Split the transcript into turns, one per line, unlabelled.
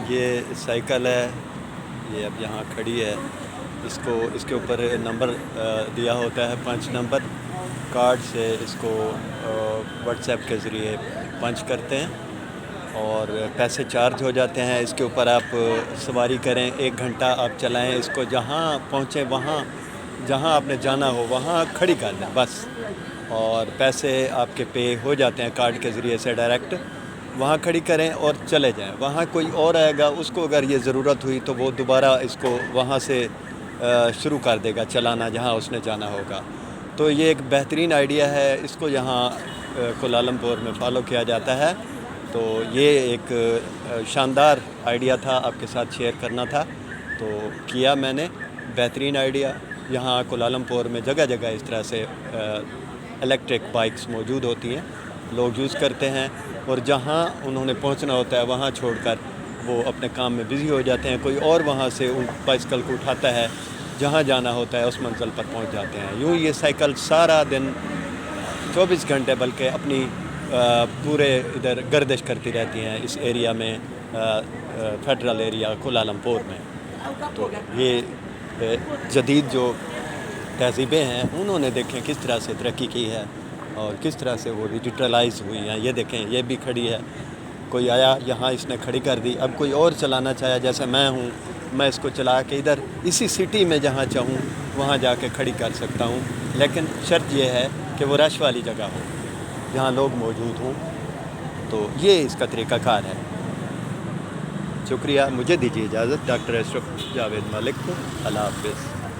یہ سائیکل ہے، یہ اب یہاں کھڑی ہے، اس کے اوپر نمبر دیا ہوتا ہے 5 نمبر، کارڈ سے اس کو واٹس ایپ کے ذریعے پنچ کرتے ہیں اور پیسے چارج ہو جاتے ہیں۔ اس کے اوپر آپ سواری کریں، 1 گھنٹہ آپ چلائیں اس کو، جہاں پہنچیں وہاں جہاں آپ نے جانا ہو وہاں کھڑی کر دیں بس، اور پیسے آپ کے پے ہو جاتے ہیں کارڈ کے ذریعے سے ڈائریکٹ۔ وہاں کھڑی کریں اور چلے جائیں، وہاں کوئی اور آئے گا، اس کو اگر یہ ضرورت ہوئی تو وہ دوبارہ اس کو وہاں سے شروع کر دے گا چلانا جہاں اس نے جانا ہوگا۔ تو یہ ایک بہترین آئیڈیا ہے، اس کو یہاں کوالالمپور میں فالو کیا جاتا ہے۔ تو یہ ایک شاندار آئیڈیا تھا، آپ کے ساتھ شیئر کرنا تھا، تو کیا میں نے۔ بہترین آئیڈیا، یہاں کوالالمپور میں جگہ جگہ اس طرح سے الیکٹرک بائکس موجود ہوتی ہیں، لوگ یوز کرتے ہیں، اور جہاں انہوں نے پہنچنا ہوتا ہے وہاں چھوڑ کر وہ اپنے کام میں بزی ہو جاتے ہیں، کوئی اور وہاں سے ان بائسکل کو اٹھاتا ہے، جہاں جانا ہوتا ہے اس منزل پر پہنچ جاتے ہیں۔ یوں یہ سائیکل سارا دن 24 گھنٹے بلکہ اپنی پورے ادھر گردش کرتی رہتی ہیں اس ایریا میں، فیڈرل ایریا کوالالمپور میں۔ تو یہ جدید جو تہذیبیں ہیں انہوں نے دیکھیں کس طرح سے ترقی کی ہے اور کس طرح سے وہ ڈیجیٹلائز ہوئی ہیں۔ یہ دیکھیں، یہ بھی کھڑی ہے، کوئی آیا یہاں اس نے کھڑی کر دی، اب کوئی اور چلانا چاہے، جیسے میں ہوں، میں اس کو چلا کے ادھر اسی سٹی میں جہاں چاہوں وہاں جا کے کھڑی کر سکتا ہوں، لیکن شرط یہ ہے کہ وہ رش والی جگہ ہو جہاں لوگ موجود ہوں۔ تو یہ اس کا طریقہ کار ہے۔ شکریہ، مجھے دیجیے اجازت، ڈاکٹر اشرف جاوید ملک کو، اللہ حافظ۔